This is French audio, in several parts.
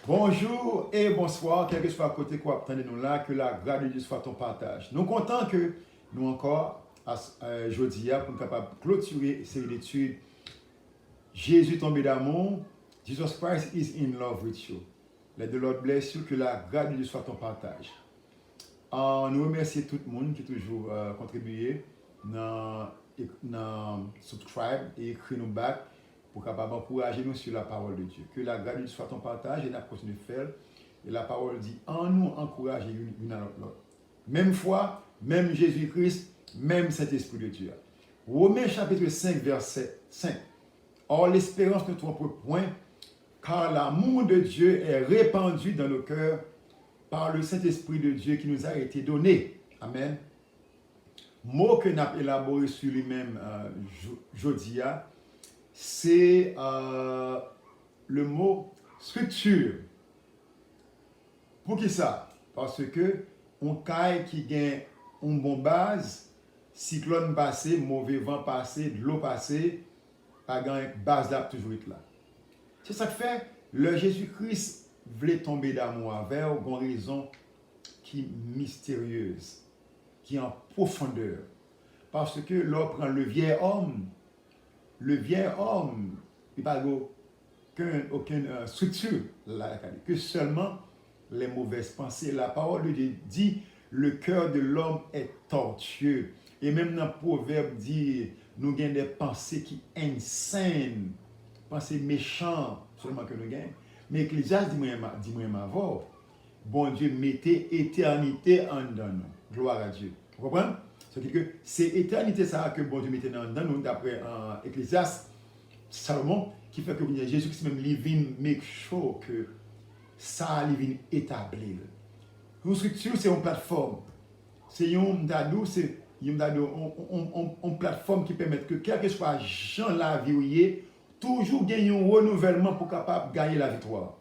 Bonjour et bonsoir, quel que soit à côté quoi attendez-nous là, que la grâce de Dieu soit ton partage. Nous sommes contents que nous encore, aujourd'hui, pour nous capables de clôturer cette étude. Jésus tombé d'amour, Jesus Christ is in love with you. Let the Lord bless you, que la grâce de Dieu soit ton partage. Nous remercions tout le monde qui a toujours contribué dans subscribe et écrit nous back pour capable encourager nous sur la parole de Dieu. Que la grâce de Dieu soit ton partage et nous continuons de faire. Et la parole dit, en nous encourager l'une à l'autre. Même foi, même Jésus-Christ, même Saint-Esprit de Dieu. Romains chapitre 5, verset 5. Or l'espérance ne trompe point, car l'amour de Dieu est répandu dans nos cœurs par le Saint-Esprit de Dieu qui nous a été donné. Amen. Mot que nous avons élaboré sur lui-même aujourd'hui, c'est le mot structure. Pour qui ça? Parce que on caille qui gagne une bonne base, cyclone passé, mauvais vent passé, de l'eau passée, pas gagne base là toujours être là. C'est ça que fait le Jésus-Christ voulait tomber d'amour avec une raison qui est mystérieuse, qui est en profondeur. Parce que l'on prend le vieil homme, il n'y a aucune structure là, que seulement les mauvaises pensées. La parole de Dieu dit, le cœur de l'homme est tortueux. Et même dans le proverbe dit, nous avons des pensées qui sont insane, pensées méchantes seulement que nous avons. Mais Ecclésiaste dit-moi avant, bon Dieu mettait éternité en dedans nous. Gloire à Dieu. Vous comprenez? C'est-à-dire que c'est éternité ça que bon Dieu mettait en dedans nous, d'après Ecclésiaste, Salomon, qui fait que Jésus-Christ même living make sure que ça living établi. Une structure, c'est une plateforme. C'est une plateforme qui permet que quel que soit Jean la vie, toujours gagner un renouvellement pour capable gagner la victoire.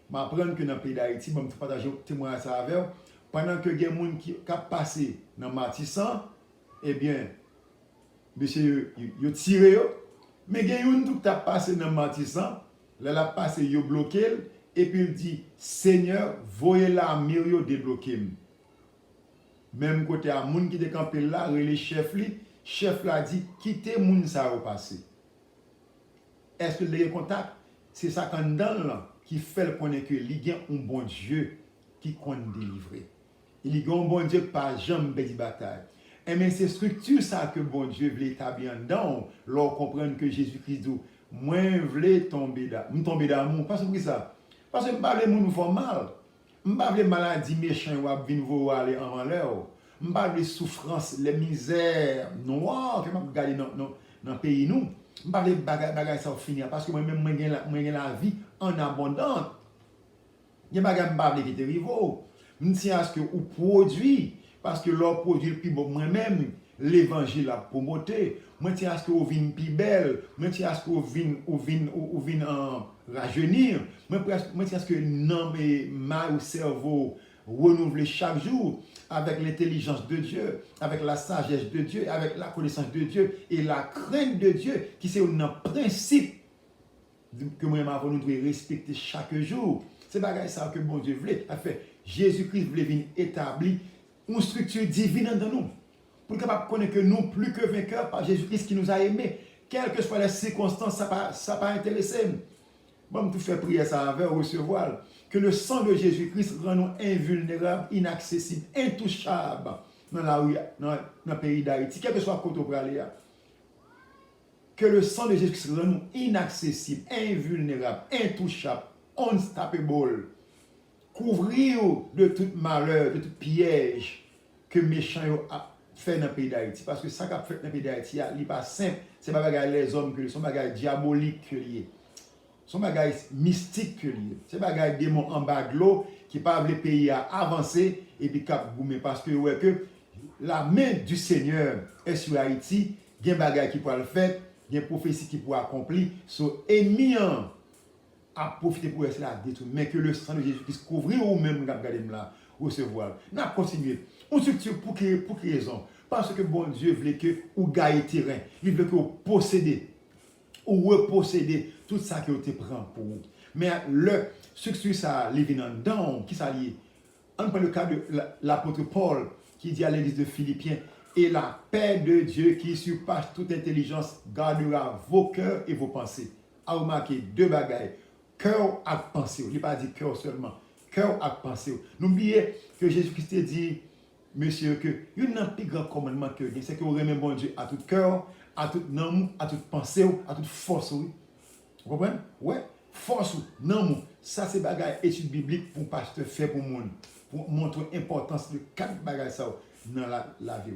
Je m'apprends que dans le pays d'Haïti, je vais partager un témoignage avec vous. Pendant que il y a des gens qui ont passé dans Matissan, eh bien, monsieur, ils ont tiré. Mais il y a des gens qui ont passé dans Matissan, là, la passé, ils ont bloqué, et puis il dit, Seigneur, voyez la mire débloquer. Même côté à moun qui décampé là, le chef là dit, quittez moun ça au passé. Est-ce que les contacts, c'est ça qu'on donne là, qui fait le connaître que il y a un bon Dieu qui compte délivrer. Il y a un bon Dieu qui pas jamais de bataille. Et mais c'est structure ça que bon Dieu veut établir dedans, leur comprendre que Jésus-Christ dit, moi je tomber d'amour. Parce que ça, parce que pas les gens nous font mal. Je ne parle pas de maladies méchantes qui viennent aller en l'air. Je ne parle pas de souffrances, les misères noires que je regarde dans le pays. Je ne parle pas de bagages qui finir parce que moi-même, j'ai la vie en abondance. Il y a des bagages qui sont rivaux. Je tiens à ce que vous produisez, parce que leur produit le plus beau moi-même, l'évangile a promoté. Je tiens à ce que vous veniez plus belle. Je tiens à ce que vous veniez rajeunir. Je tiens à ce que ma cerveau renouvelé chaque jour avec l'intelligence de Dieu, avec la sagesse de Dieu, avec la connaissance de Dieu et la crainte de Dieu, qui c'est un principe que moi-même nous devons respecter chaque jour. C'est ça que bon Dieu voulait. Jésus-Christ voulait venir établir une structure divine dans nous. Pour être capable de connaître que nous, plus que vainqueurs par Jésus-Christ qui nous a aimés, quelles que soient les circonstances, ça n'a pas intéressé. Bon, tout fait prier ça avec recevoir. Que le sang de Jésus-Christ rend nous invulnérables, inaccessibles, intouchables dans le pays d'Haïti, quel que soit le côté pour aller. Que le sang de Jésus-Christ rend nous inaccessibles, invulnérables, intouchables, unstoppable. Couvrir de tout malheur, de tout piège que méchant a fait dans le pays d'Haïti. Parce que ça qu'a fait dans le pays d'Haïti, il n'est pas simple. Ce n'est pas les hommes que sont des diaboliques que liés. Ce sont des mystiques que liés. Ce n'est pas des démons en bas de l'eau qui peuvent les pays à avancer et puis cap boumer. Parce que, ouais, que la main du Seigneur est sur Haïti. Il y a des bagages qui pourraient le faire, il y a des prophéties qui pourraient accomplir. Sur ennemis à profiter pour essayer de détruire. Mais que le sang de Jésus-Christ couvre ou même là, recevoir. Nous avons continué. On structure pour quelle raison? Parce que bon Dieu voulait que vous gagnez terrain. Il voulait que vous possédez ou repossédez tout ça que tu prends pour vous. Mais le succès, ça, les vient dedans, qui ça lié? On prend le cas de l'apôtre Paul, qui dit à l'église de Philippiens, et la paix de Dieu qui surpasse toute intelligence gardera vos cœurs et vos pensées. A remarqué deux bagailles. Cœur à pensée. Il n'a pas dit cœur seulement. Cœur à pensée. N'oubliez que Jésus-Christ a dit, monsieur, que il y a un plus grand commandement que c'est que vous aimez bon Dieu à tout cœur, à toute nom, à toute pensée, à toute force. Vous comprenez? Ouais. Force, non, ça c'est bagaille étude biblique pour pasteur faire pour monde, pour montrer l'importance de quatre bagailles ça dans la vie.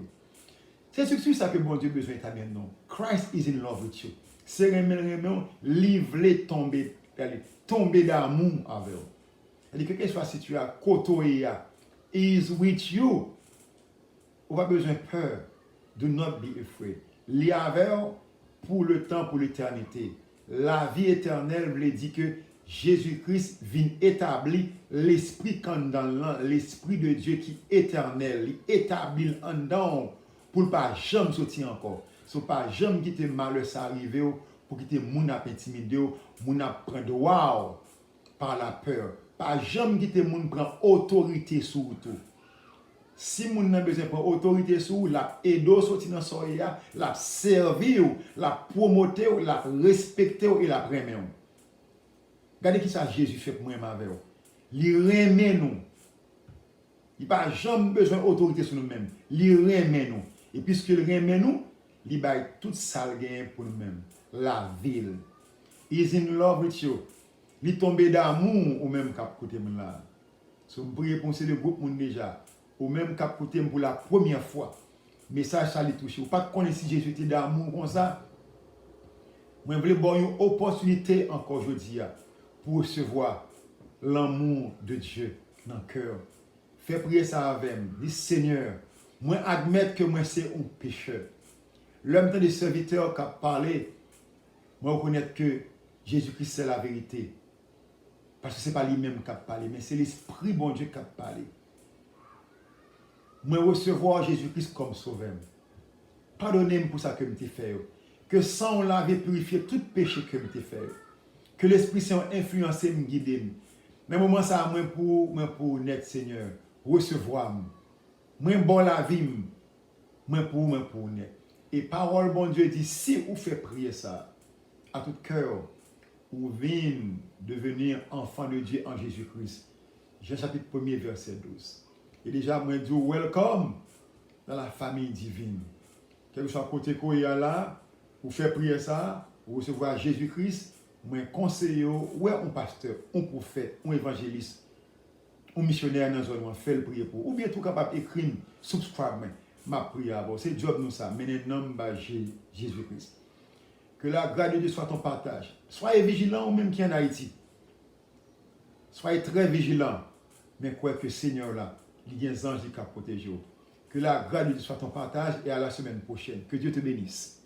C'est sur ça que bon Dieu a besoin d'établir non. Christ is in love with you. C'est vraiment livrer tomber d'amour avec vous. C'est-à-dire que quelle soit si tu as côtoyé, is with you. On n'a pas besoin de peur. Do not be afraid. Li avec pour le temps, pour l'éternité. La vie éternelle veut dire que Jésus-Christ vient établir l'esprit dans l'esprit de Dieu qui est éternel. Il établit en dedans pour ne pas jamais sortir encore. Ce n'est pas jamais quitter malheur s'arriver pour quitter moun ap intimider, moun ap prendre wow par la peur. Pas jamais quitter moun prendre autorité sur tout. Si moun n'a besoin de autorité sur la aider sortir dans soya, la servir, la promoter, la respecter et la remettre. Regardez qui ça Jésus fait pour moi avec vous. Il remet nous. Il n'a pas jamais besoin d'autorité sur nous-mêmes. Il remet nous. Et puisqu'il remet nous, il baille tout ça pour nous-mêmes. La ville. He is in love with you. Il tombe d'amour au même cap côté là. Si vous priez pour le groupe moun déjà. Au même cap côté pour la première fois. Message ça lui touche. Vous pas connaître si Jésus était d'amour comme ça. Moi je voulais avoir une opportunité encore aujourd'hui pour recevoir l'amour de Dieu dans le cœur. Fais prier ça avec moi. Dis Seigneur, moi admettre que moi c'est un pécheur. L'homme des serviteurs qui a parlé, moi reconnaître que Jésus-Christ c'est la vérité. Parce que ce n'est pas lui-même qui a parlé, mais c'est l'Esprit bon Dieu qui a parlé. Moi recevoir Jésus-Christ comme sauveur. Pardonnez-moi pour ça que je t'ai fait. Que sans laver purifier tout péché que je t'ai fait. Que l'Esprit Saint influencé me guide. Mais moment ça moi pour net Seigneur recevoir moi bon la vie moi pour net. Et parole bon Dieu dit si vous faites prier ça à tout cœur vous venez devenir enfant de Dieu en Jésus-Christ. Jean chapitre 1er verset 12. Et déjà moi dis welcome dans la famille divine. Quel que soit côté quoi là, vous faites prier ça, vous recevoir Jésus-Christ. Moi conseiller ouais un pasteur, un prophète, un évangéliste, un missionnaire dans zone fait le prier pour ou bien tout capable écrire subscribe ma prière c'est job nous ça mais nom ba Jésus-Christ. Que la grâce de Dieu soit ton partage. Soyez vigilants ou même qui en Haïti. Soyez très vigilants mais quoi que Seigneur là, il y a des anges qui protéger. Que la grâce de Dieu soit ton partage et à la semaine prochaine. Que Dieu te bénisse.